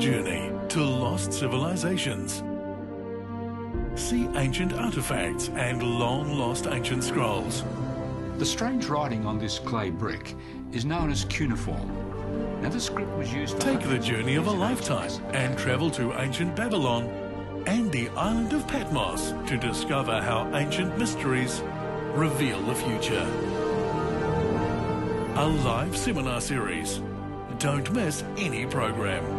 journey to lost civilizations. See ancient artifacts and long-lost ancient scrolls. The strange writing on this clay brick is known as cuneiform. Now, the script was used for Take the journey of a lifetime and travel to ancient Babylon and the island of Patmos to discover how ancient mysteries reveal the future. A live seminar series. Don't miss any program.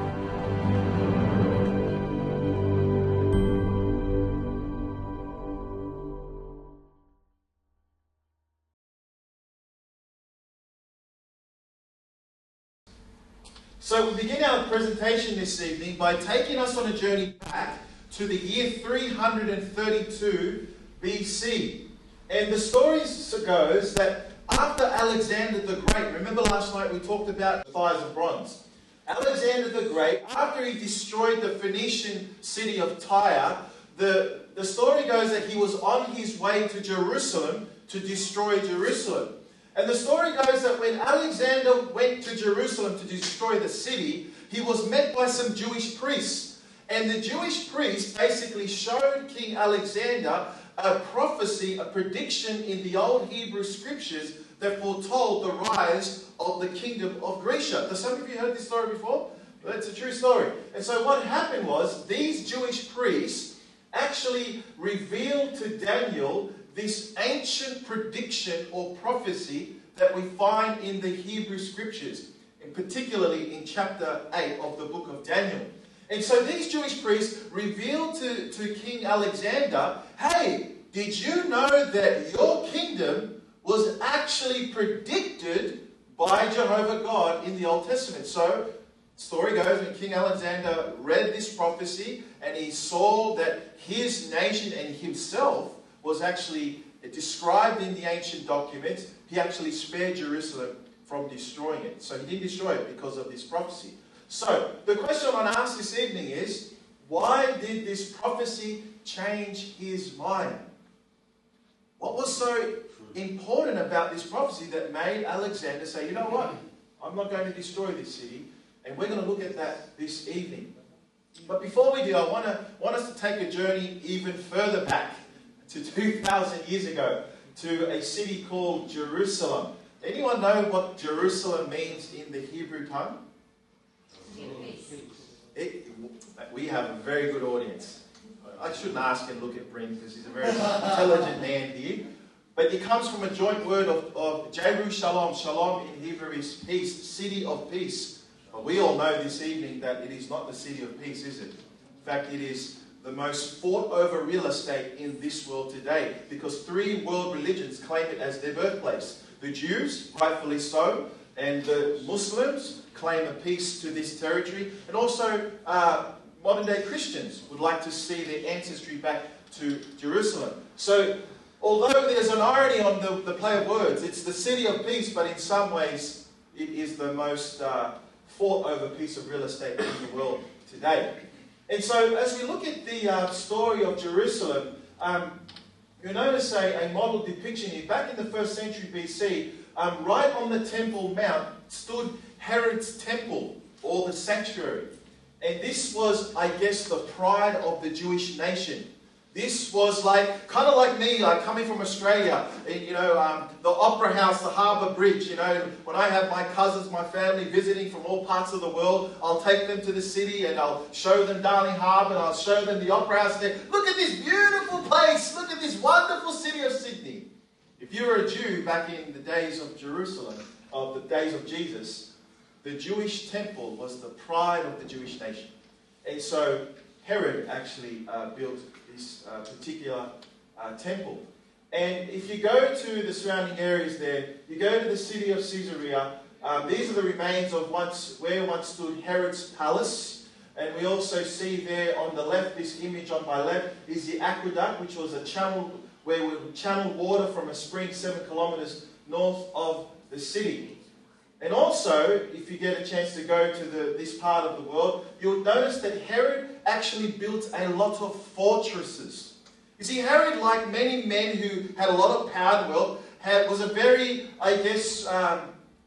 So we begin our presentation this evening by taking us on a journey back to the year 332 BC. And the story goes that after Alexander the Great, remember last night we talked about the thighs of bronze. Alexander the Great, after he destroyed the Phoenician city of Tyre, the story goes that he was on his way to Jerusalem to destroy Jerusalem. And the story goes that when Alexander went to Jerusalem to destroy the city, he was met by some Jewish priests. And the Jewish priests basically showed King Alexander a prophecy, a prediction in the old Hebrew scriptures that foretold the rise of the kingdom of Grecia. Have some of you heard this story before? Well, it's a true story. And so what happened was these Jewish priests actually revealed to Daniel this ancient prediction or prophecy that we find in the Hebrew scriptures, and particularly in chapter 8 of the book of Daniel. And so these Jewish priests revealed to King Alexander, hey, did you know that your kingdom was actually predicted by Jehovah God in the Old Testament? So, the story goes when King Alexander read this prophecy and he saw that his nation and himself was actually described in the ancient documents, he actually spared Jerusalem from destroying it. So he didn't destroy it because of this prophecy. So, the question I want to ask this evening is, why did this prophecy change his mind? What was so important about this prophecy that made Alexander say, you know what, I'm not going to destroy this city, and we're going to look at that this evening. But before we do, I want us to take a journey even further back to 2,000 years ago, to a city called Jerusalem. Anyone know what Jerusalem means in the Hebrew tongue? We have a very good audience. I shouldn't ask and look at Bryn because he's a very intelligent man here. But it comes from a joint word of Jerusalem. Shalom in Hebrew is peace, city of peace. But we all know this evening that it is not the city of peace, is it? In fact, it is the most fought over real estate in this world today, because 3 world religions claim it as their birthplace. The Jews, rightfully so, and the Muslims claim a piece to this territory, and also modern day Christians would like to see their ancestry back to Jerusalem. So although there's an irony on the play of words, it's the city of peace, but in some ways it is the most fought over piece of real estate in the world today. And so, as we look at the story of Jerusalem, you'll notice a model depiction here. Back in the 1st century BC, right on the Temple Mount stood Herod's temple, or the sanctuary. And this was, I guess, the pride of the Jewish nation. This was like, kind of like me, like coming from Australia, and, the Opera House, the Harbour Bridge, when I have my cousins, my family visiting from all parts of the world, I'll take them to the city and I'll show them Darling Harbour and I'll show them the Opera House there. Look at this beautiful place, look at this wonderful city of Sydney. If you were a Jew back in the days of Jerusalem, of the days of Jesus, the Jewish temple was the pride of the Jewish nation. And so Herod actually built this particular temple. And if you go to the surrounding areas there, you go to the city of Caesarea, these are the remains of where once stood Herod's palace. And we also see there on the left, this image on my left, is the aqueduct, which was a channel where we would channel water from a spring 7 kilometers north of the city. And also, if you get a chance to go to this part of the world, you'll notice that Herod actually built a lot of fortresses. You see, Herod, like many men who had a lot of power and wealth, was a very,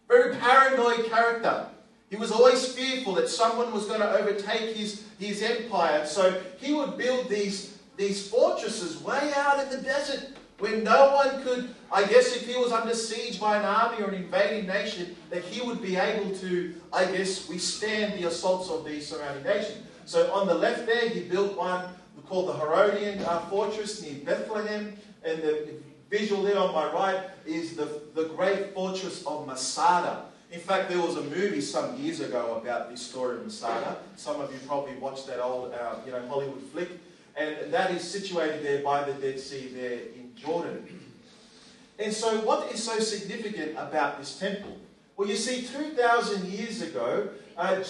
very paranoid character. He was always fearful that someone was going to overtake his empire. So he would build these fortresses way out in the desert where no one could, I guess if he was under siege by an army or an invading nation, that he would be able to, I guess, withstand the assaults of the surrounding nation. So on the left there, he built one called the Herodian fortress near Bethlehem. And the visual there on my right is the great fortress of Masada. In fact, there was a movie some years ago about this story of Masada. Some of you probably watched that old Hollywood flick. And that is situated there by the Dead Sea there in Jordan. And so what is so significant about this temple? Well, you see, 2,000 years ago,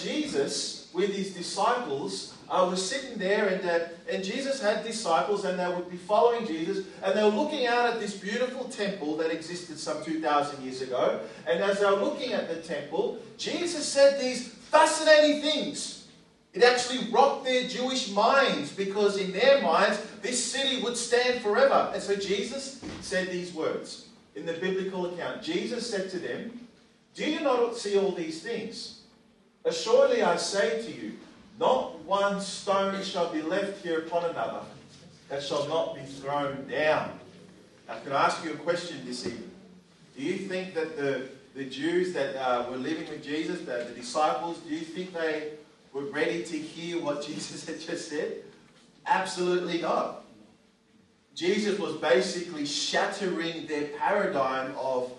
Jesus, with his disciples, was sitting there, and Jesus had disciples, and they would be following Jesus, and they were looking out at this beautiful temple that existed some 2,000 years ago. And as they were looking at the temple, Jesus said these fascinating things. It actually rocked their Jewish minds, because in their minds, this city would stand forever. And so Jesus said these words in the biblical account. Jesus said to them, "Do you not see all these things? Assuredly I say to you, not one stone shall be left here upon another that shall not be thrown down." Now, can I ask you a question this evening? Do you think that the Jews that were living with Jesus, the disciples, do you think they were ready to hear what Jesus had just said? Absolutely not. Jesus was basically shattering their paradigm of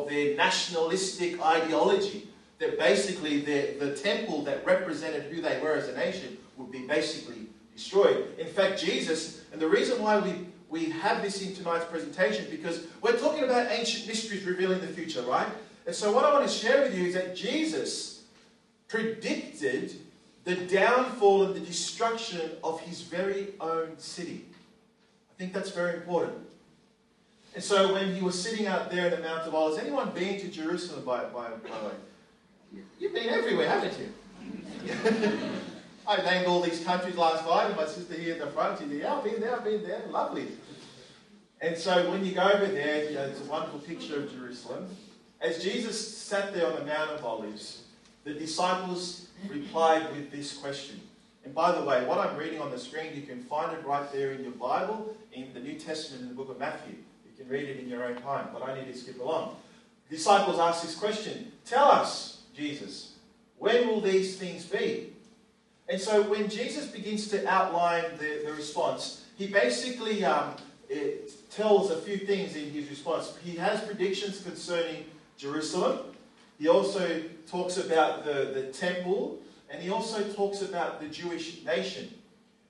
their nationalistic ideology. That basically the temple that represented who they were as a nation would be basically destroyed. In fact, Jesus, and the reason why we have this in tonight's presentation, because we're talking about ancient mysteries revealing the future, right? And so what I want to share with you is that Jesus predicted the downfall and the destruction of his very own city. I think that's very important. And so when he was sitting out there in the Mount of Olives, anyone been to Jerusalem by the way? You've been everywhere, haven't you? I named all these countries last night, and my sister here at the front, she said, "Yeah, I've been there, lovely." And so when you go over there, it's a wonderful picture of Jerusalem. As Jesus sat there on the Mount of Olives, the disciples replied with this question. And by the way, what I'm reading on the screen, you can find it right there in your Bible, in the New Testament, in the book of Matthew. You can read it in your own time, but I need to skip along. The disciples asked this question, "Tell us, Jesus, when will these things be?" And so when Jesus begins to outline the response, he basically tells a few things in his response. He has predictions concerning Jerusalem. He also talks about the temple, and he also talks about the Jewish nation.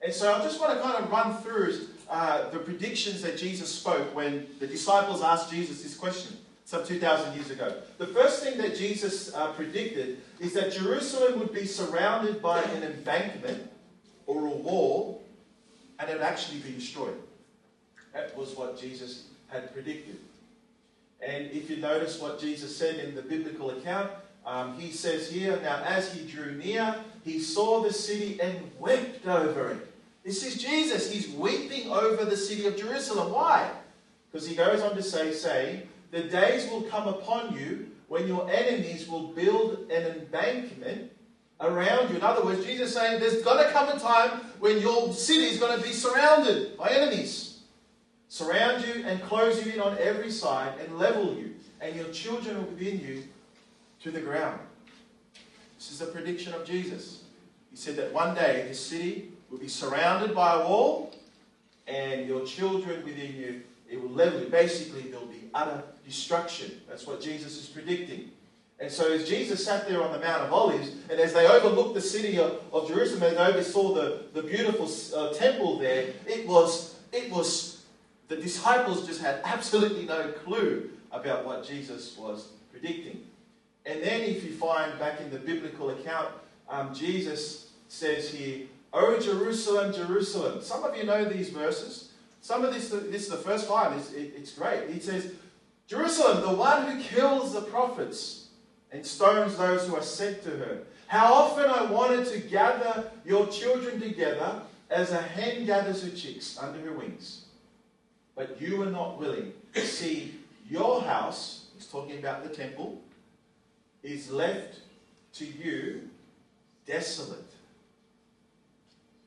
And so I just want to kind of run through the predictions that Jesus spoke when the disciples asked Jesus this question some 2,000 years ago. The first thing that Jesus predicted is that Jerusalem would be surrounded by an embankment or a wall, and it would actually be destroyed. That was what Jesus had predicted. And if you notice what Jesus said in the biblical account, he says here, "Now as he drew near, he saw the city and wept over it." This is Jesus. He's weeping over the city of Jerusalem. Why? Because he goes on to say, "The days will come upon you when your enemies will build an embankment around you." In other words, Jesus is saying there's going to come a time when your city is going to be surrounded by enemies. Surround you and close you in on every side and level you, and your children will within you to the ground. This is a prediction of Jesus. He said that one day this city will be surrounded by a wall, and your children within you, it will level you. Basically, there will be utter destruction. That's what Jesus is predicting. And so as Jesus sat there on the Mount of Olives, and as they overlooked the city of Jerusalem, and they oversaw the beautiful temple there, it was the disciples just had absolutely no clue about what Jesus was predicting. And then if you find back in the biblical account, Jesus says here, "O Jerusalem, Jerusalem." Some of you know these verses. Some of this is the first time. It's great. He says, "Jerusalem, the one who kills the prophets and stones those who are sent to her. How often I wanted to gather your children together as a hen gathers her chicks under her wings. But you were not willing. See, your house," he's talking about the temple, "is left to you desolate.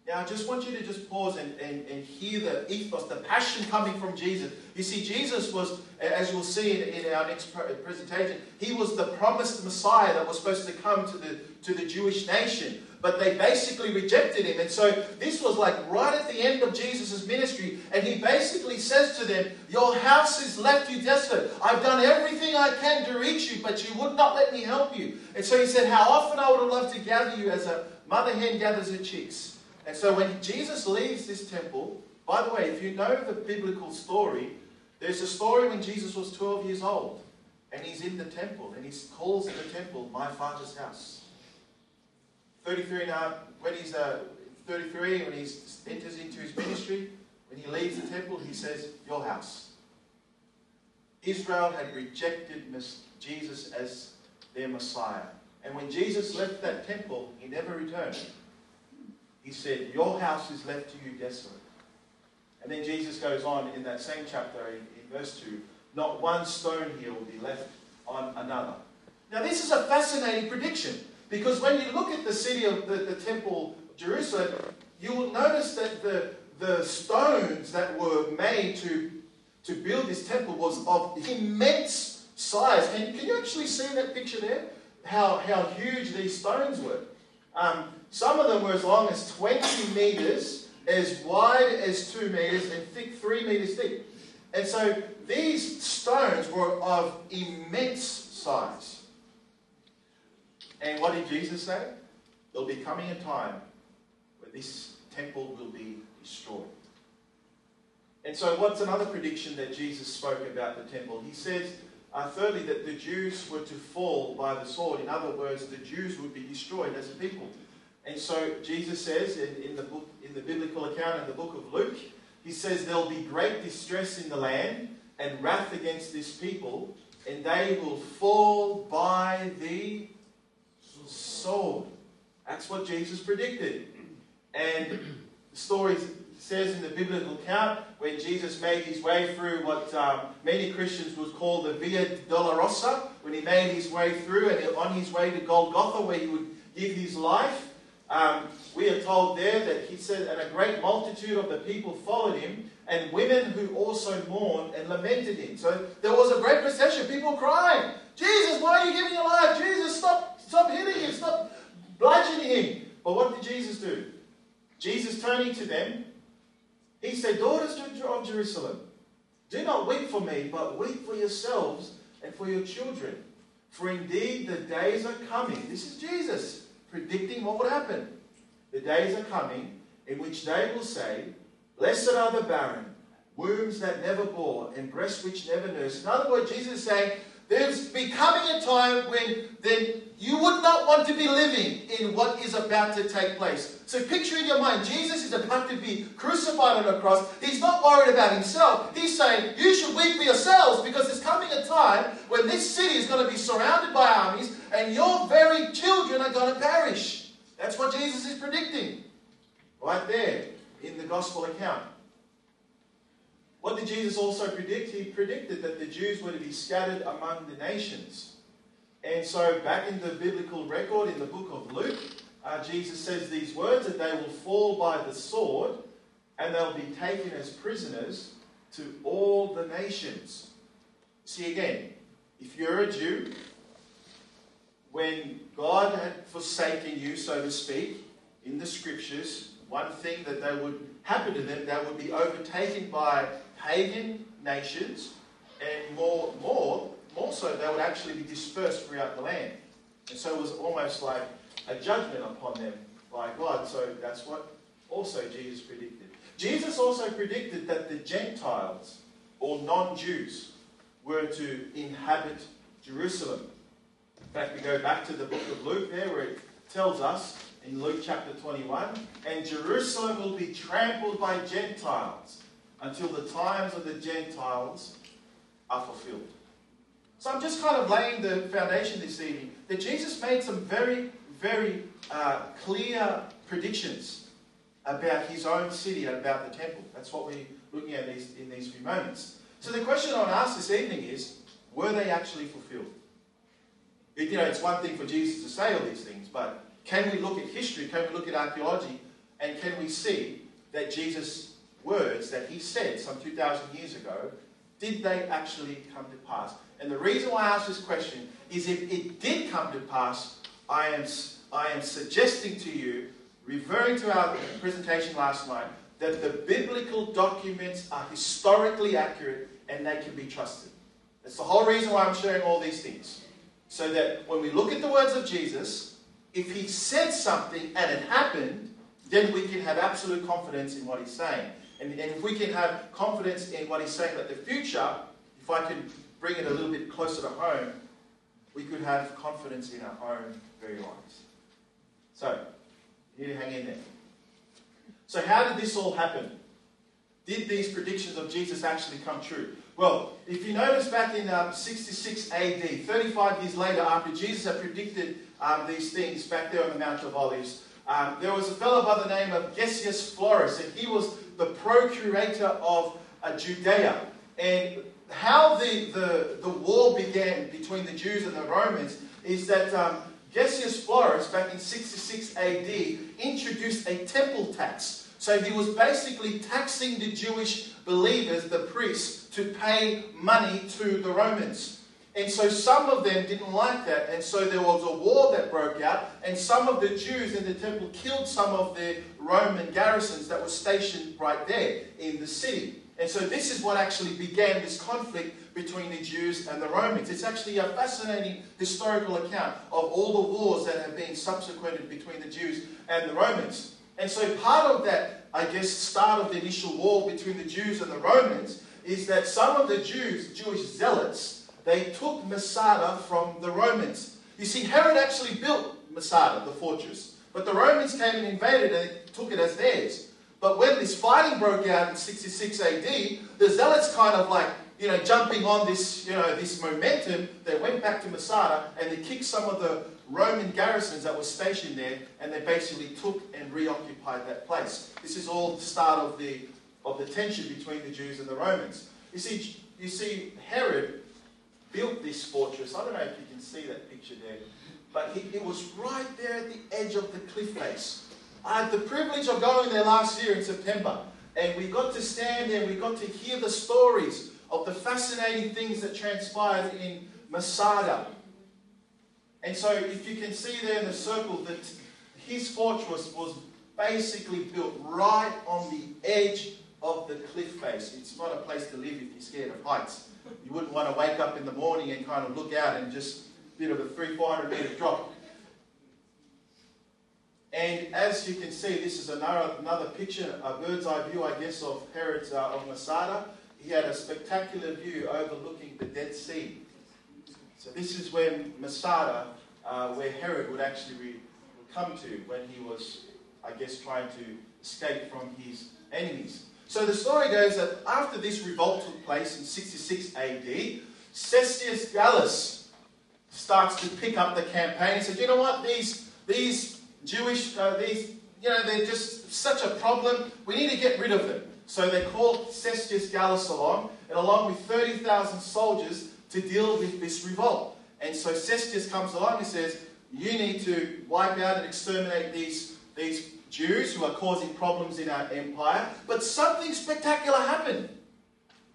Now, I just want you to just pause and hear the ethos, the passion coming from Jesus. You see, Jesus was, as you'll see in our next presentation, he was the promised Messiah that was supposed to come to the Jewish nation. But they basically rejected him. And so this was like right at the end of Jesus' ministry. And he basically says to them, your house is left you desolate. I've done everything I can to reach you, but you would not let me help you. And so he said, how often I would have loved to gather you as a mother hen gathers her chicks. And so when Jesus leaves this temple, by the way, if you know the biblical story, there's a story when Jesus was 12 years old. And he's in the temple. And he calls the temple, my Father's house. 33 now, when he's 33, when he enters into his ministry, when he leaves the temple, he says, your house. Israel had rejected Jesus as their Messiah. And when Jesus left that temple, he never returned. He said, your house is left to you desolate. And then Jesus goes on in that same chapter, in verse 2, not one stone here will be left on another. Now this is a fascinating prediction. Because when you look at the city of the temple, Jerusalem, you will notice that the stones that were made to build this temple was of immense size. Can you actually see that picture there? How huge these stones were. Some of them were as long as 20 meters, as wide as 2 meters, and thick 3 meters deep. And so these stones were of immense size. And what did Jesus say? There'll be coming a time where this temple will be destroyed. And so what's another prediction that Jesus spoke about the temple? He says, thirdly, that the Jews were to fall by the sword. In other words, the Jews would be destroyed as a people. And so Jesus says in the biblical account in the book of Luke, he says there'll be great distress in the land and wrath against this people, and they will fall by the sword. That's what Jesus predicted. And the story says in the biblical account when Jesus made his way through what many Christians would call the Via Dolorosa, when he made his way through and on his way to Golgotha where he would give his life, we are told there that he said, and a great multitude of the people followed him, and women who also mourned and lamented him. So there was a great procession, people crying, Jesus, why are you giving your life? Jesus, stop hitting him, stop bludgeoning him. But what did Jesus do? Jesus turning to them, he said, daughters of Jerusalem, do not weep for me, but weep for yourselves and for your children. For indeed the days are coming. This is Jesus predicting what would happen. The days are coming in which they will say, blessed are the barren, wombs that never bore, and breasts which never nursed. In other words, Jesus is saying, there's becoming a time when then you would not want to be living in what is about to take place. So picture in your mind, Jesus is about to be crucified on a cross. He's not worried about himself. He's saying, you should weep for yourselves because there's coming a time when this city is going to be surrounded by armies and your very children are going to perish. That's what Jesus is predicting. Right there in the gospel account. What did Jesus also predict? He predicted that the Jews were to be scattered among the nations. And so back in the biblical record, in the book of Luke, Jesus says these words, that they will fall by the sword and they'll be taken as prisoners to all the nations. See again, if you're a Jew, when God had forsaken you, so to speak, in the scriptures, one thing that they would happen to them, they would be overtaken by pagan nations, and more so, they would actually be dispersed throughout the land. And so it was almost like a judgment upon them by God. So that's what also Jesus predicted. Jesus also predicted that the Gentiles, or non-Jews, were to inhabit Jerusalem. In fact, we go back to the book of Luke there, where it tells us in Luke chapter 21, and Jerusalem will be trampled by Gentiles until the times of the Gentiles are fulfilled. So I'm just kind of laying the foundation this evening that Jesus made some very, very clear predictions about his own city and about the temple. That's what we're looking at in these few moments. So the question I want to ask this evening is, were they actually fulfilled? It's one thing for Jesus to say all these things, but can we look at history, can we look at archaeology, and can we see that Jesus' words that he said some 2,000 years ago, did they actually come to pass? And the reason why I ask this question is if it did come to pass, I am suggesting to you, referring to our presentation last night, that the biblical documents are historically accurate and they can be trusted. That's the whole reason why I'm sharing all these things. So that when we look at the words of Jesus, if he said something and it happened, then we can have absolute confidence in what he's saying. And if we can have confidence in what he's saying about the future, if I can bring it a little bit closer to home, we could have confidence in our own very lives. So, you need to hang in there. So how did this all happen? Did these predictions of Jesus actually come true? Well, if you notice back in 66 AD, 35 years later, after Jesus had predicted these things back there on the Mount of Olives, there was a fellow by the name of Gessius Florus, and he was the procurator of Judea. And how the war began between the Jews and the Romans is that Gessius Florus, back in 66 AD, introduced a temple tax. So he was basically taxing the Jewish believers, the priests, to pay money to the Romans. And so some of them didn't like that, and so there was a war that broke out, and some of the Jews in the temple killed some of the Roman garrisons that were stationed right there in the city. And so this is what actually began this conflict between the Jews and the Romans. It's actually a fascinating historical account of all the wars that have been subsequent between the Jews and the Romans. And so part of that, I guess, start of the initial war between the Jews and the Romans is that some of the Jewish zealots, they took Masada from the Romans. You see, Herod actually built Masada, the fortress, but the Romans came and invaded and took it as theirs. But when this fighting broke out in 66 AD, the zealots kind of like, jumping on this, this momentum, they went back to Masada and they kicked some of the Roman garrisons that were stationed there, and they basically took and reoccupied that place. This is all the start of the tension between the Jews and the Romans. You see, Herod built this fortress. I don't know if you can see that picture there, but it was right there at the edge of the cliff face. I had the privilege of going there last year in September, and we got to stand there and we got to hear the stories of the fascinating things that transpired in Masada. And so if you can see there in the circle that his fortress was basically built right on the edge of the cliff face. It's not a place to live if you're scared of heights. You wouldn't want to wake up in the morning and kind of look out and just a bit of a 300-400 meter drop. And as you can see, this is another picture, a bird's eye view, I guess, of Herod's of Masada. He had a spectacular view overlooking the Dead Sea. So this is when Masada, where Herod would actually come to when he was, I guess, trying to escape from his enemies. So the story goes that after this revolt took place in 66 AD, Cestius Gallus starts to pick up the campaign and says, you know what, these Jewish, they're just such a problem. We need to get rid of them. So they called Cestius Gallus along, and along with 30,000 soldiers to deal with this revolt. And so Cestius comes along and says, you need to wipe out and exterminate these Jews who are causing problems in our empire. But something spectacular happened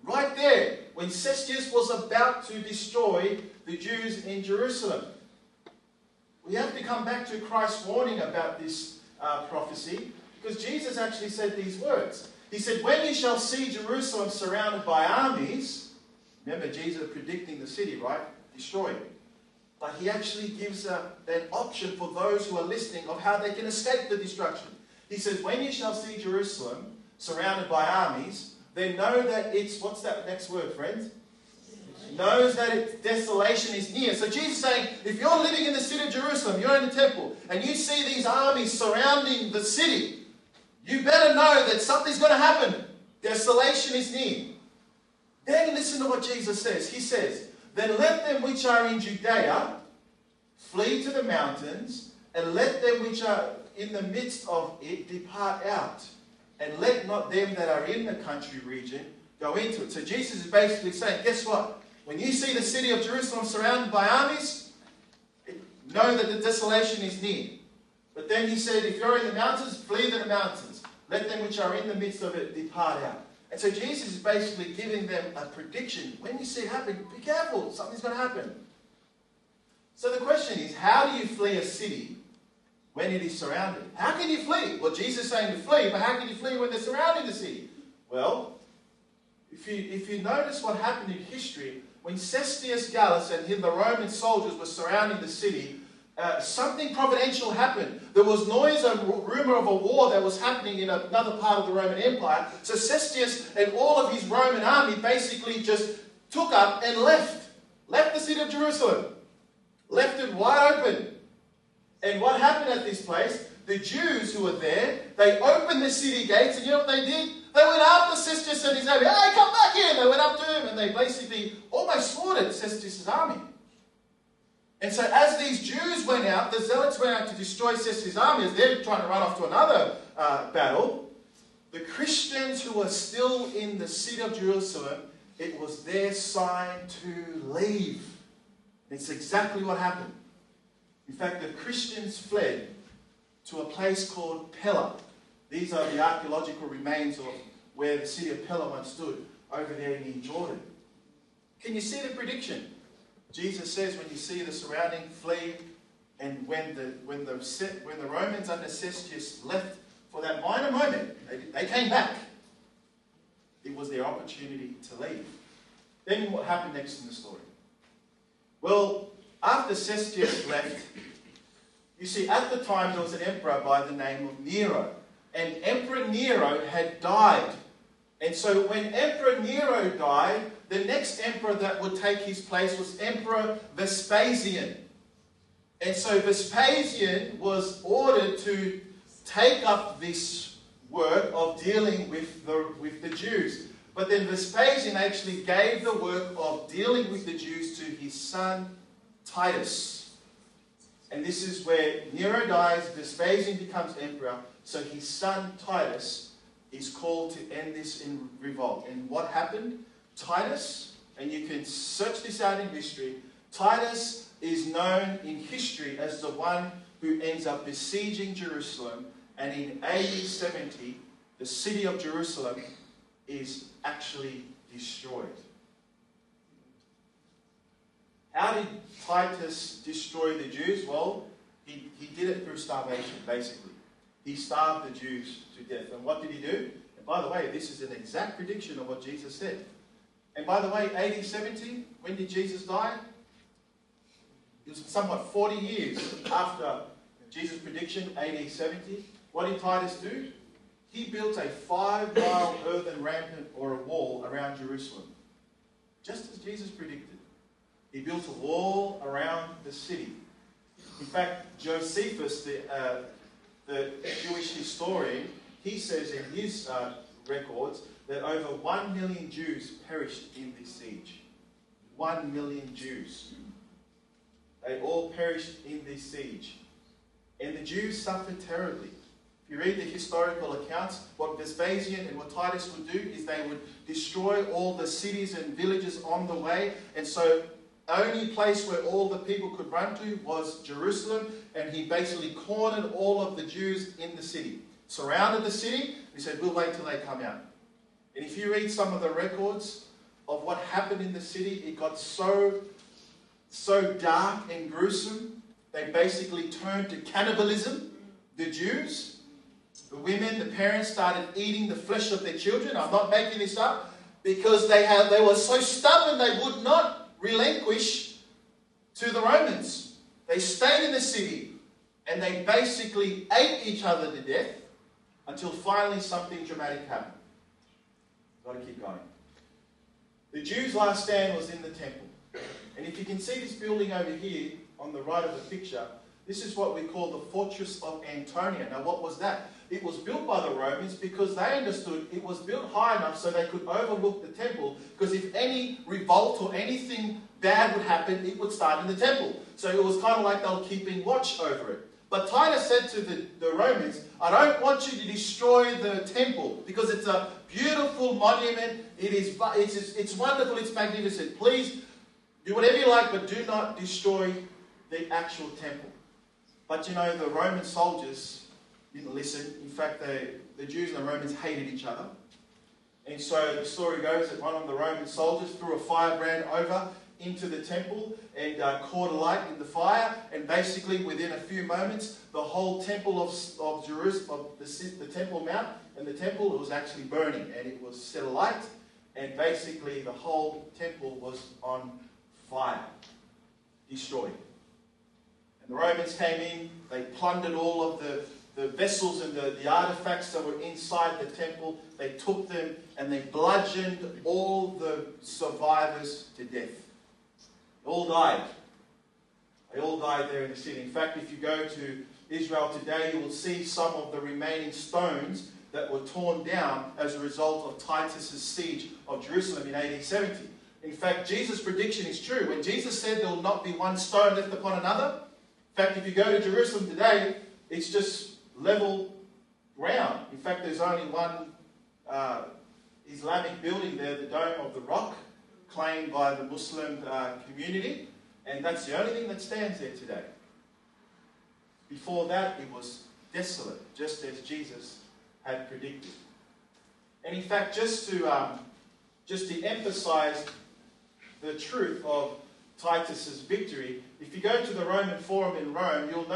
right there when Cestius was about to destroy the Jews in Jerusalem. We have to come back to Christ's warning about this prophecy, because Jesus actually said these words. He said, when you shall see Jerusalem surrounded by armies, remember Jesus predicting the city, right? Destroyed. But he actually gives an option for those who are listening of how they can escape the destruction. He says, when you shall see Jerusalem surrounded by armies, then know that it's, what's that next word, friends? Knows that its desolation is near. So Jesus is saying, if you're living in the city of Jerusalem, you're in the temple, and you see these armies surrounding the city, you better know that something's going to happen. Desolation is near. Then listen to what Jesus says. He says, then let them which are in Judea flee to the mountains, and let them which are in the midst of it depart out. And let not them that are in the country region go into it. So Jesus is basically saying, guess what? When you see the city of Jerusalem surrounded by armies, know that the desolation is near. But then he said, if you're in the mountains, flee to the mountains. Let them which are in the midst of it depart out. And so Jesus is basically giving them a prediction. When you see it happen, be careful, something's going to happen. So the question is, how do you flee a city when it is surrounded? How can you flee? Well, Jesus is saying to flee, but how can you flee when they're surrounding the city? Well, if you notice what happened in history, when Cestius Gallus and the Roman soldiers were surrounding the city, something providential happened. There was noise and rumor of a war that was happening in another part of the Roman Empire. So Cestius and all of his Roman army basically just took up and left the city of Jerusalem. Left it wide open. And what happened at this place? The Jews who were there, they opened the city gates, and you know what they did? They went after Cestius and his army. Hey, come back here! They went up to him, and they basically almost slaughtered Cestius' army. And so as these Jews went out, the Zealots went out to destroy Cestius' army as they're trying to run off to another battle. The Christians who were still in the city of Jerusalem, it was their sign to leave. It's exactly what happened. In fact, the Christians fled to a place called Pella. These are the archaeological remains of where the city of Pella once stood, over there in Jordan. Can you see the prediction? Jesus says, when you see the surrounding, flee. And when the Romans under Cestius left for that minor moment, they came back. It was their opportunity to leave. Then what happened next in the story? Well, after Cestius left, you see, at the time there was an emperor by the name of Nero. And Emperor Nero had died. And so when Emperor Nero died, the next emperor that would take his place was Emperor Vespasian. And so Vespasian was ordered to take up this work of dealing with the Jews. But then Vespasian actually gave the work of dealing with the Jews to his son Titus. And this is where Nero dies, Vespasian becomes emperor, so his son Titus is called to end this in revolt. And what happened? Titus, and you can search this out in history, Titus is known in history as the one who ends up besieging Jerusalem, and in AD 70, the city of Jerusalem is actually destroyed. How did Titus destroy the Jews? Well, he did it through starvation, basically. He starved the Jews to death. And what did he do? And by the way, this is an exact prediction of what Jesus said. And by the way, AD 70, when did Jesus die? It was somewhat 40 years after Jesus' prediction, AD 70. What did Titus do? He built a 5-mile earthen rampart or a wall around Jerusalem. Just as Jesus predicted. He built a wall around the city. In fact, Josephus, the Jewish historian, he says in his records that over 1 million Jews perished in this siege. 1 million Jews. They all perished in this siege. And the Jews suffered terribly. If you read the historical accounts, what Vespasian and what Titus would do is they would destroy all the cities and villages on the way. And so only place where all the people could run to was Jerusalem, and he basically cornered all of the Jews in the city. Surrounded the city, and he said, we'll wait till they come out. And if you read some of the records of what happened in the city, it got so dark and gruesome, they basically turned to cannibalism. The Jews, the women, the parents started eating the flesh of their children. I'm not making this up, because they were so stubborn they would not relinquish to the Romans. They stayed in the city and they basically ate each other to death until finally something dramatic happened. Got to keep going. The Jews' last stand was in the temple. And if you can see this building over here on the right of the picture, this is what we call the Fortress of Antonia. Now, what was that? It was built by the Romans because they understood it was built high enough so they could overlook the temple, because if any revolt or anything bad would happen, it would start in the temple. So it was kind of like they were keeping watch over it. But Titus said to the Romans, I don't want you to destroy the temple because it's a beautiful monument. It's wonderful, it's magnificent. Please do whatever you like, but do not destroy the actual temple. But you know, the Roman soldiers didn't listen. In fact, the Jews and the Romans hated each other. And so the story goes that one of the Roman soldiers threw a firebrand over into the temple and caught alight in the fire. And basically, within a few moments, the whole temple of Jerusalem, the Temple Mount and the temple, was actually burning, and it was set alight. And basically, the whole temple was on fire, destroyed. And the Romans came in, they plundered all of the vessels and the artifacts that were inside the temple. They took them and they bludgeoned all the survivors to death. They all died. They all died there in the city. In fact, if you go to Israel today, you will see some of the remaining stones that were torn down as a result of Titus's siege of Jerusalem in AD 70. In fact, Jesus' prediction is true. When Jesus said there will not be one stone left upon another, in fact, if you go to Jerusalem today, it's just level ground. In fact, there's only one Islamic building there, the Dome of the Rock, claimed by the Muslim community, and that's the only thing that stands there today. Before that, it was desolate, just as Jesus had predicted. And in fact, just to emphasize the truth of Titus's victory, if you go to the Roman Forum in Rome, you'll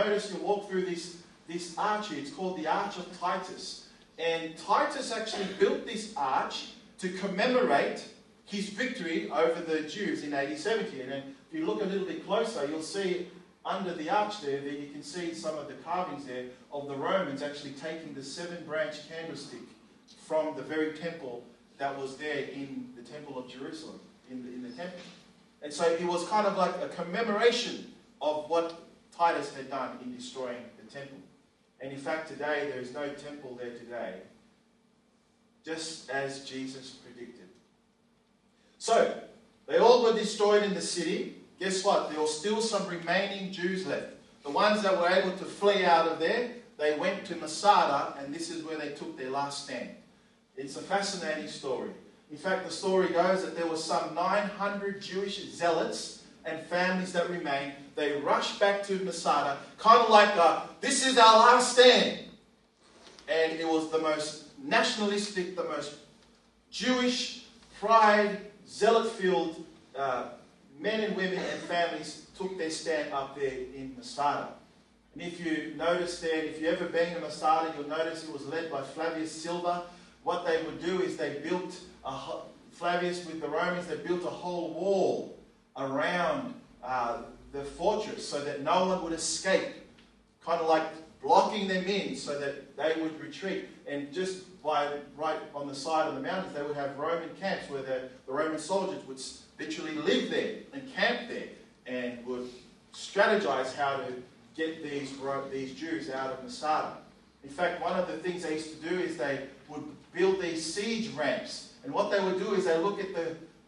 walk through this arch here. It's called the Arch of Titus. And Titus actually built this arch to commemorate his victory over the Jews in AD 70. And if you look a little bit closer, you'll see under the arch there that you can see some of the carvings there of the Romans actually taking the 7-branch candlestick from the very temple that was there in the Temple of Jerusalem, in the temple. And so it was kind of like a commemoration of what Titus had done in destroying the temple. And in fact, today, there is no temple there today, just as Jesus predicted. So, they all were destroyed in the city. Guess what? There were still some remaining Jews left. The ones that were able to flee out of there, they went to Masada, and this is where they took their last stand. It's a fascinating story. In fact, the story goes that there were some 900 Jewish zealots and families that remained. They rushed back to Masada, kind of like, this is our last stand. And it was the most nationalistic, the most Jewish, pride, zealot-filled men and women and families took their stand up there in Masada. And if you notice there, if you've ever been to Masada, you'll notice it was led by Flavius Silva. What they would do is they built, Flavius with the Romans, they built a whole wall around the fortress so that no one would escape, kind of like blocking them in so that they would retreat. And just right on the side of the mountains, they would have Roman camps where the Roman soldiers would literally live there and camp there and would strategize how to get these Jews out of Masada. In fact, one of the things they used to do is they would build these siege ramps. And what they would do is they look at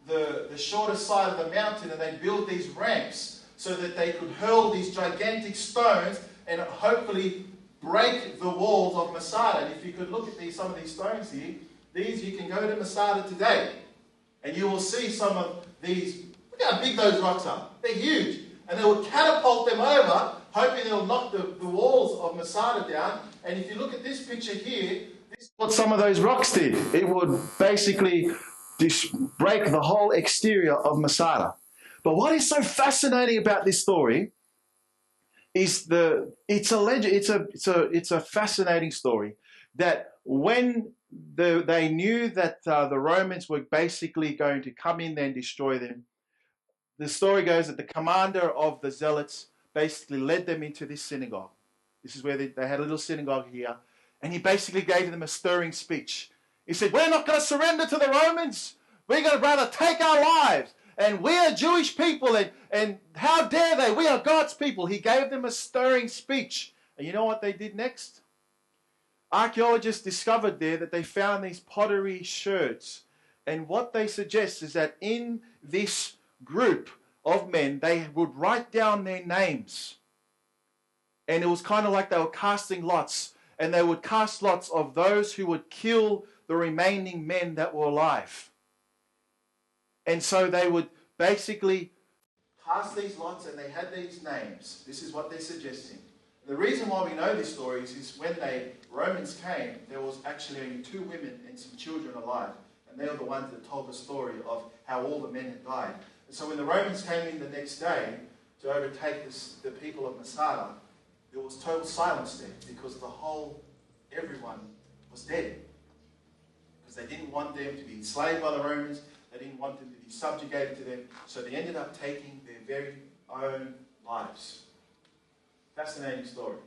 the shorter side of the mountain and they build these ramps so that they could hurl these gigantic stones and hopefully break the walls of Masada. And if you could look at some of these stones here, you can go to Masada today and you will see some of these. Look how big those rocks are. They're huge. And they will catapult them over, hoping they'll knock the walls of Masada down. And if you look at this picture here, this is what some of those rocks did. It would basically break the whole exterior of Masada. But what is so fascinating about this story is it's a fascinating story that when they knew that the Romans were basically going to come in there and destroy them, the story goes that the commander of the zealots basically led them into this synagogue. This is where they had a little synagogue here. And he basically gave them a stirring speech. He said, we're not going to surrender to the Romans. We're going to rather take our lives. And we are Jewish people. And how dare they? We are God's people. He gave them a stirring speech. And you know what they did next? Archaeologists discovered there that they found these pottery sherds. And what they suggest is that in this group of men, they would write down their names. And it was kind of like they were casting lots. And they would cast lots of those who would kill the remaining men that were alive. And so they would basically passed these lots and they had these names. This is what they're suggesting. The reason why we know these stories is when the Romans came, there was actually only 2 women and some children alive. And they were the ones that told the story of how all the men had died. And so when the Romans came in the next day to overtake the people of Masada, there was total silence there because everyone was dead. Because they didn't want them to be enslaved by the Romans. They didn't want them to be subjugated to them. So they ended up taking their very own lives. Fascinating story.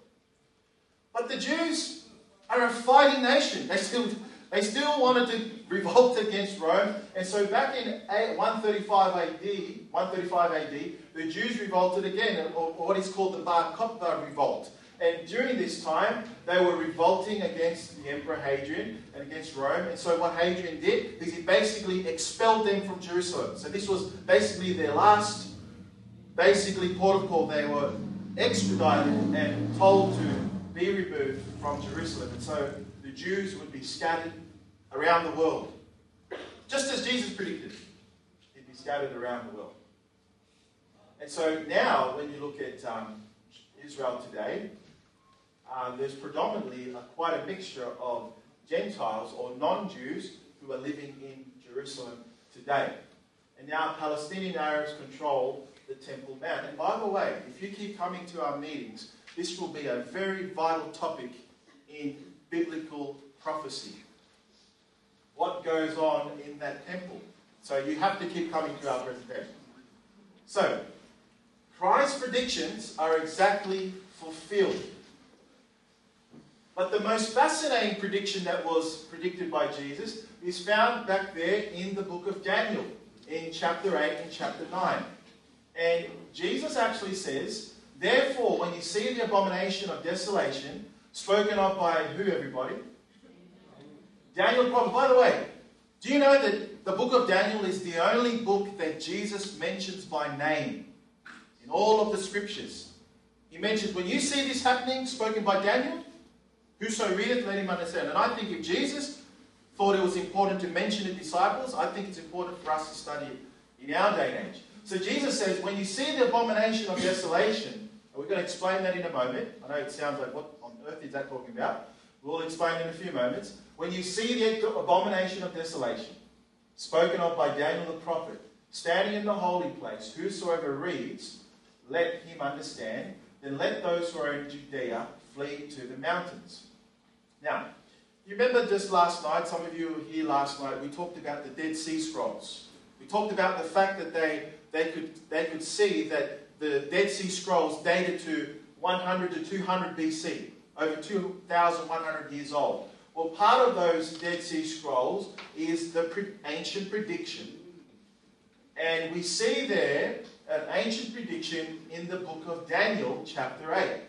But the Jews are a fighting nation. They still wanted to revolt against Rome. And so back in 135 AD, the Jews revolted again, or what is called the Bar Kokhba revolt. And during this time, they were revolting against the Emperor Hadrian and against Rome. And so what Hadrian did is he basically expelled them from Jerusalem. So this was basically their last, port of call. They were extradited and told to be removed from Jerusalem. And so the Jews would be scattered around the world. Just as Jesus predicted, he'd be scattered around the world. And so now, when you look at Israel today, there's predominantly quite a mixture of Gentiles or non-Jews who are living in Jerusalem today. And now Palestinian Arabs control the Temple Mount. And by the way, if you keep coming to our meetings, this will be a very vital topic in biblical prophecy. What goes on in that temple? So you have to keep coming to our presentation. So, Christ's predictions are exactly fulfilled. But the most fascinating prediction that was predicted by Jesus is found back there in the book of Daniel, in chapter 8 and chapter 9. And Jesus actually says, therefore, when you see the abomination of desolation, spoken of by who, everybody? Daniel the prophet. By the way, do you know that the book of Daniel is the only book that Jesus mentions by name in all of the scriptures? He mentions, when you see this happening, spoken by Daniel, whoso readeth, let him understand. And I think if Jesus thought it was important to mention the disciples, I think it's important for us to study it in our day and age. So Jesus says, when you see the abomination of desolation, and we're going to explain that in a moment. I know it sounds like, what on earth is that talking about? We'll explain in a few moments. When you see the abomination of desolation, spoken of by Daniel the prophet, standing in the holy place, whosoever reads, let him understand, then let those who are in Judea flee to the mountains. Now, you remember just last night, some of you were here last night, we talked about the Dead Sea Scrolls. We talked about the fact that they could see that the Dead Sea Scrolls dated to 100 to 200 BC, over 2,100 years old. Well, part of those Dead Sea Scrolls is the ancient prediction. And we see there an ancient prediction in the book of Daniel, chapter 8.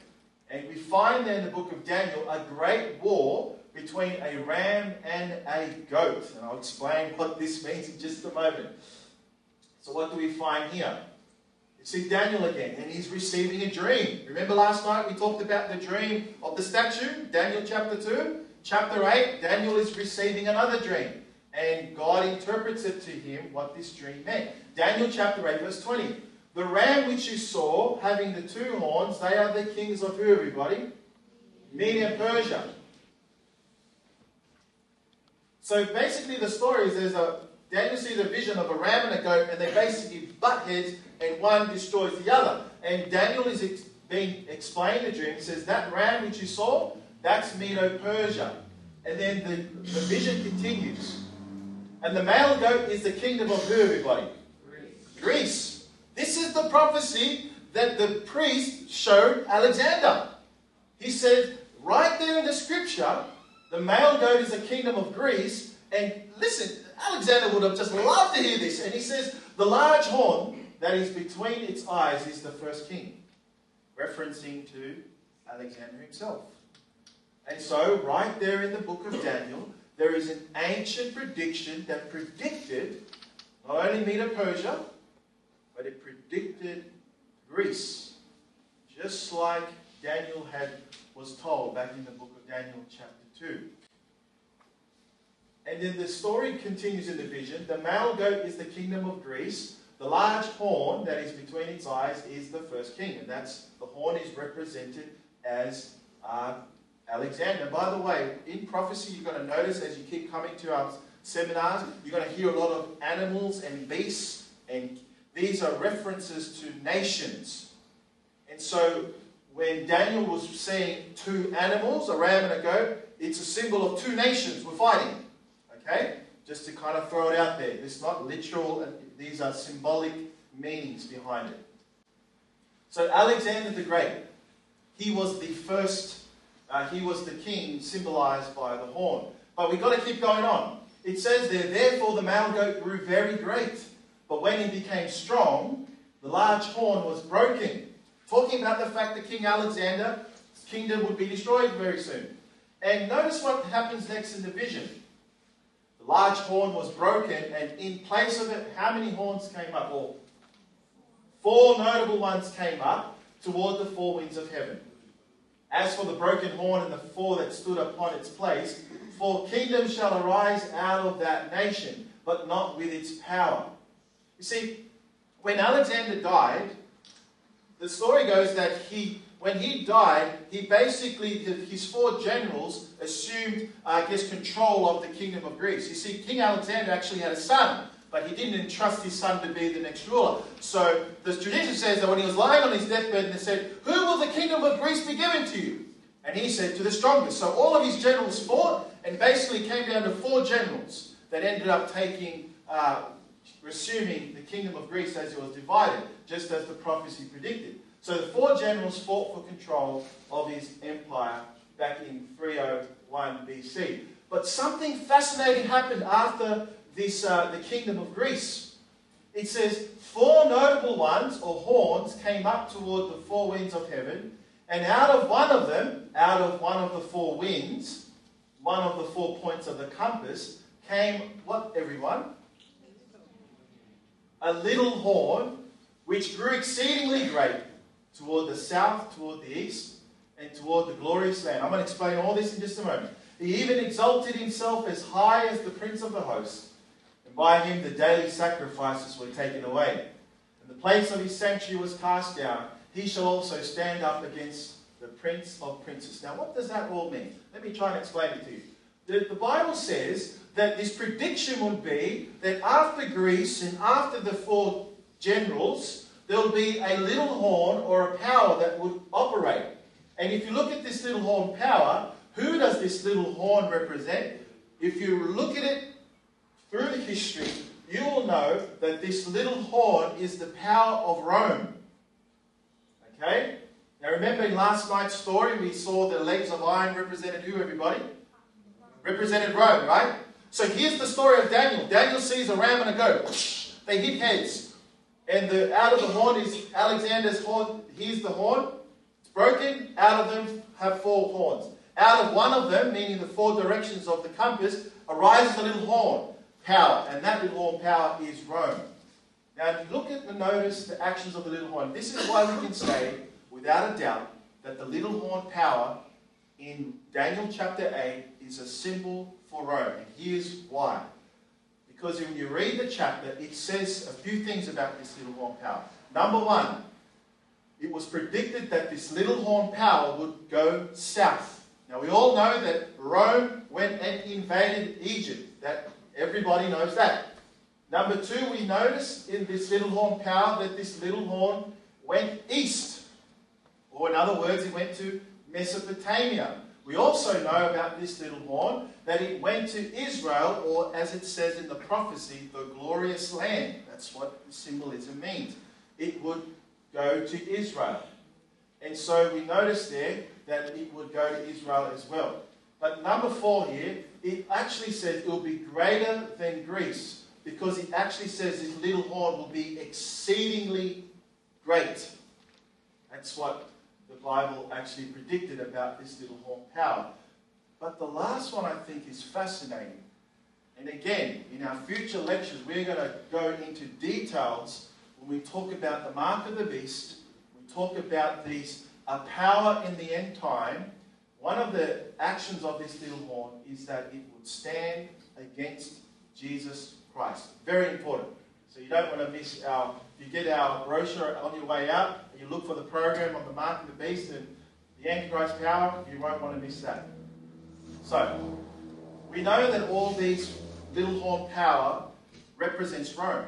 And we find there in the book of Daniel a great war between a ram and a goat. And I'll explain what this means in just a moment. So what do we find here? You see Daniel again, and he's receiving a dream. Remember last night we talked about the dream of the statue? Daniel chapter 2. Chapter 8, Daniel is receiving another dream. And God interprets it to him what this dream meant. Daniel chapter 8, verse 20. The ram which you saw, having the 2 horns, they are the kings of who, everybody? Media and Persia. So basically the story is Daniel sees a vision of a ram and a goat, and they basically butt heads, and one destroys the other. And Daniel is being explained the dream. He says, that ram which you saw, that's Medo-Persia. And then the vision continues. And the male goat is the kingdom of who, everybody? Greece. This is the prophecy that the priest showed Alexander. He said, right there in the scripture, the male goat is the kingdom of Greece. And listen, Alexander would have just loved to hear this. And he says, the large horn that is between its eyes is the first king. Referencing to Alexander himself. And so, right there in the book of Daniel, there is an ancient prediction that predicted not only Medo-Persia, but it predicted Greece. Just like Daniel was told back in the book of Daniel chapter 2. And then the story continues in the vision. The male goat is the kingdom of Greece. The The large horn that is between its eyes is the first king, and the horn is represented as Alexander. By the way, in prophecy, you're going to notice as you keep coming to our seminars, you're going to hear a lot of animals and beasts, and these are references to nations. And so when Daniel was seeing two animals, a ram and a goat, it's a symbol of two nations were fighting. Okay? Just to kind of throw it out there. It's not literal, these are symbolic meanings behind it. So Alexander the Great, he was the first, he was the king symbolized by the horn. But we've got to keep going on. It says there, therefore the male goat grew very great. But when he became strong, the large horn was broken. Talking about the fact that King Alexander's kingdom would be destroyed very soon. And notice what happens next in the vision. The large horn was broken, and in place of it, how many horns came up? Well, 4 notable ones came up toward the 4 winds of heaven. As for the broken horn and the 4 that stood upon its place, 4 kingdoms shall arise out of that nation, but not with its power. You see, when Alexander died, the story goes that when he died, his 4 generals assumed, control of the kingdom of Greece. You see, King Alexander actually had a son, but he didn't entrust his son to be the next ruler. So the tradition says that when he was lying on his deathbed, and they said, "Who will the kingdom of Greece be given to you?" And he said, "To the strongest." So all of his generals fought, and basically came down to 4 generals that ended up resuming the kingdom of Greece as it was divided, just as the prophecy predicted. So the 4 generals fought for control of his empire back in 301 BC. But something fascinating happened after this, the kingdom of Greece. It says 4 notable ones, or horns, came up toward the 4 winds of heaven, and out of one of the 4 winds, one of the 4 points of the compass, came what, everyone? A little horn, which grew exceedingly great, toward the south, toward the east, and toward the glorious land. I'm going to explain all this in just a moment. He even exalted himself as high as the prince of the host, and by him the daily sacrifices were taken away. And the place of his sanctuary was cast down. He shall also stand up against the prince of princes. Now, what does that all mean? Let me try and explain it to you. The Bible says that this prediction would be that after Greece and after the 4 generals, there will be a little horn or a power that would operate. And if you look at this little horn power, who does this little horn represent? If you look at it through the history, you will know that this little horn is the power of Rome. Okay? Now remember in last night's story, we saw the legs of iron represented who, everybody? Represented Rome, right? So here's the story of Daniel. Daniel sees a ram and a goat. They hit heads. And out of the horn is Alexander's horn. Here's the horn. It's broken. Out of them have 4 horns. Out of one of them, meaning the 4 directions of the compass, arises a little horn power. And that little horn power is Rome. Now, if you look at and notice the actions of the little horn, this is why we can say, without a doubt, that the little horn power in Daniel chapter 8 is a symbol for Rome. And here's why. Because when you read the chapter, it says a few things about this little horn power. Number 1, it was predicted that this little horn power would go south. Now we all know that Rome went and invaded Egypt. That everybody knows that. Number 2, we notice in this little horn power that this little horn went east. Or in other words, it went to Mesopotamia. We also know about this little horn that it went to Israel, or as it says in the prophecy, the glorious land. That's what the symbolism means. It would go to Israel. And so we notice there that it would go to Israel as well. But number 4 here, it actually says it will be greater than Greece, because it actually says this little horn will be exceedingly great. That's what the Bible actually predicted about this little horn power. But the last one I think is fascinating. And again, in our future lectures, we're going to go into details when we talk about the mark of the beast. We talk about these power in the end time. One of the actions of this little horn is that it would stand against Jesus Christ. Very important. So you don't want to miss if you get our brochure on your way out, and you look for the program on the Mark of the Beast and the Antichrist power, you won't want to miss that. So, we know that all these little horn power represents Rome.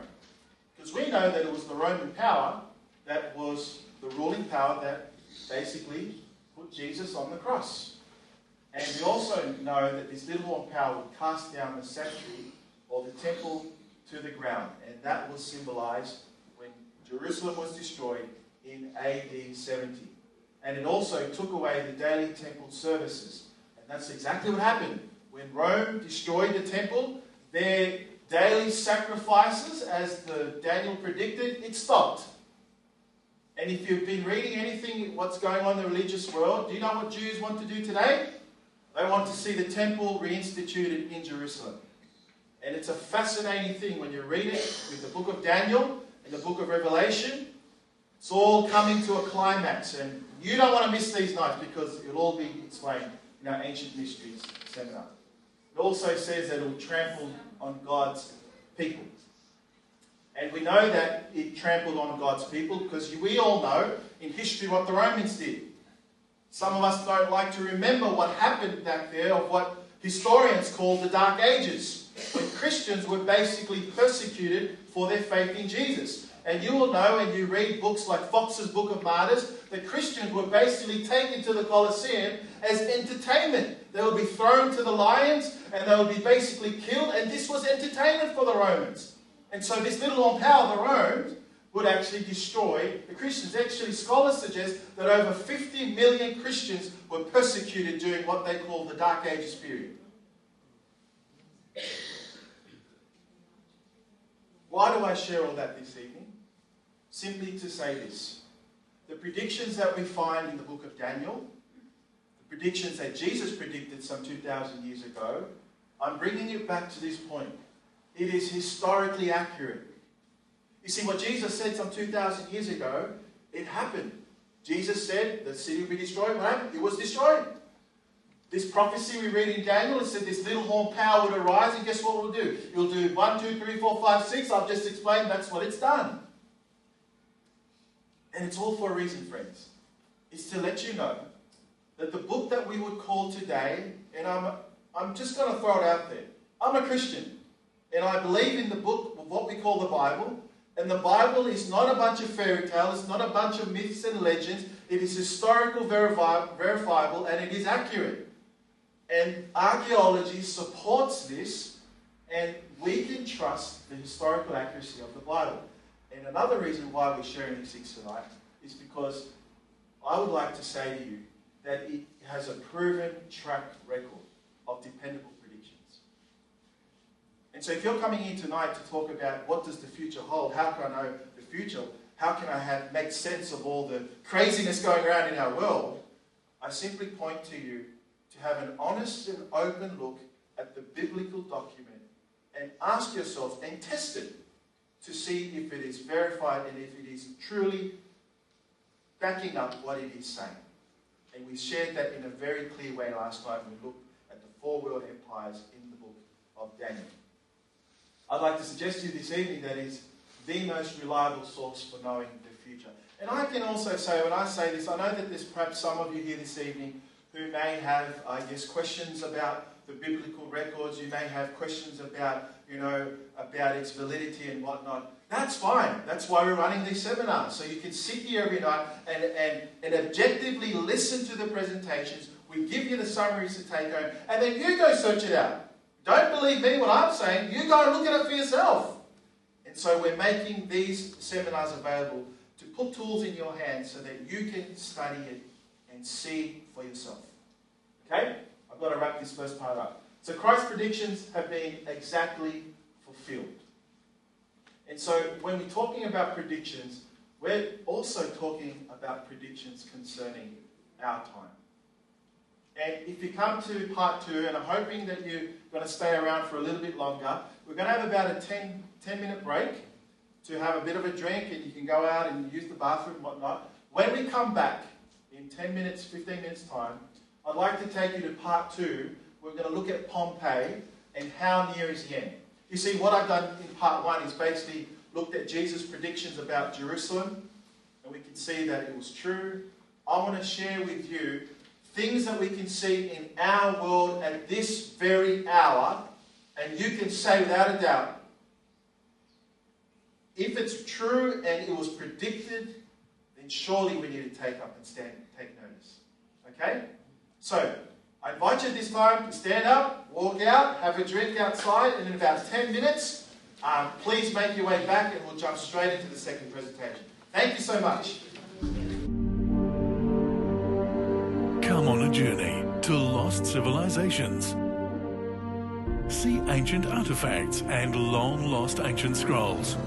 Because we know that it was the Roman power that was the ruling power that basically put Jesus on the cross. And we also know that this little horn power would cast down the sanctuary or the temple to the ground. And that was symbolized when Jerusalem was destroyed in AD 70. And it also took away the daily temple services. And that's exactly what happened. When Rome destroyed the temple, their daily sacrifices, as Daniel predicted, it stopped. And if you've been reading anything, what's going on in the religious world, do you know what Jews want to do today? They want to see the temple reinstituted in Jerusalem. And it's a fascinating thing when you read it with the book of Daniel and the book of Revelation. It's all coming to a climax. And you don't want to miss these nights because it'll all be explained in our Ancient Mysteries seminar. It also says that it will trample on God's people. And we know that it trampled on God's people because we all know in history what the Romans did. Some of us don't like to remember what happened back there of what historians call the Dark Ages, when Christians were basically persecuted for their faith in Jesus. And you will know when you read books like Fox's Book of Martyrs that Christians were basically taken to the Colosseum as entertainment. They would be thrown to the lions and they would be basically killed, and this was entertainment for the Romans. And so this little horn power, the Romans, would actually destroy the Christians. Actually, scholars suggest that over 50 million Christians were persecuted during what they call the Dark Ages period. Why do I share all that this evening? Simply to say this. The predictions that we find in the book of Daniel, the predictions that Jesus predicted some 2,000 years ago, I'm bringing it back to this point. It is historically accurate. You see, what Jesus said some 2,000 years ago, it happened. Jesus said the city would be destroyed. What happened? It was destroyed. This prophecy we read in Daniel, it said this little horn power would arise, and guess what it will do? It will do 1, 2, 3, 4, 5, 6. I've just explained that's what it's done. And it's all for a reason, friends. It's to let you know that the book that we would call today, and I'm just going to throw it out there. I'm a Christian, and I believe in the book of what we call the Bible. And the Bible is not a bunch of fairy tales, it's not a bunch of myths and legends. It is historical, verifiable, and it is accurate. And archaeology supports this, and we can trust the historical accuracy of the Bible. And another reason why we're sharing these things tonight is because I would like to say to you that it has a proven track record of dependable predictions. And so if you're coming in tonight to talk about what does the future hold, how can I know the future, how can I make sense of all the craziness going around in our world, I simply point to you to have an honest and open look at the biblical document and ask yourself and test it to see if it is verified and if it is truly backing up what it is saying. And we shared that in a very clear way last night when we looked at the 4 world empires in the book of Daniel. I'd like to suggest to you this evening that is the most reliable source for knowing the future. And I can also say, when I say this, I know that there's perhaps some of you here this evening who may have, questions about the biblical records. You may have questions about, about its validity and whatnot. That's fine. That's why we're running these seminars. So you can sit here every night and objectively listen to the presentations. We give you the summaries to take home. And then you go search it out. Don't believe me what I'm saying. You go and look at it for yourself. And so we're making these seminars available to put tools in your hands so that you can study it and see for yourself. Okay? I've got to wrap this first part up. So Christ's predictions have been exactly fulfilled. And so when we're talking about predictions, we're also talking about predictions concerning our time. And if you come to part 2, and I'm hoping that you're going to stay around for a little bit longer, we're going to have about a 10-minute break to have a bit of a drink, and you can go out and use the bathroom and whatnot. When we come back in 10 minutes, 15 minutes time, I'd like to take you to part 2. We're going to look at Pompeii and how near is the end. You see, what I've done in part 1 is basically looked at Jesus' predictions about Jerusalem, and we can see that it was true. I want to share with you things that we can see in our world at this very hour, and you can say without a doubt, if it's true and it was predicted, then surely we need to take up and take notice. Okay? So, I invite you this time to stand up, walk out, have a drink outside, and in about 10 minutes, please make your way back and we'll jump straight into the second presentation. Thank you so much. Come on a journey to lost civilizations. See ancient artifacts and long-lost ancient scrolls.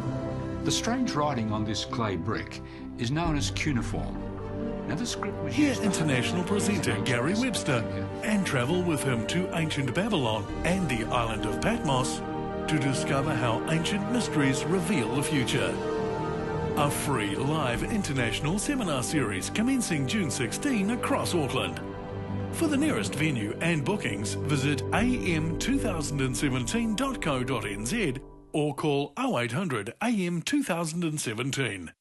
The strange writing on this clay brick is known as cuneiform. Now, the script was Hear used international presenter Gary Webster and travel with him to ancient Babylon and the island of Patmos to discover how ancient mysteries reveal the future. A free live international seminar series commencing June 16 across Auckland. For the nearest venue and bookings, visit am2017.co.nz or call 0800 AM 2017.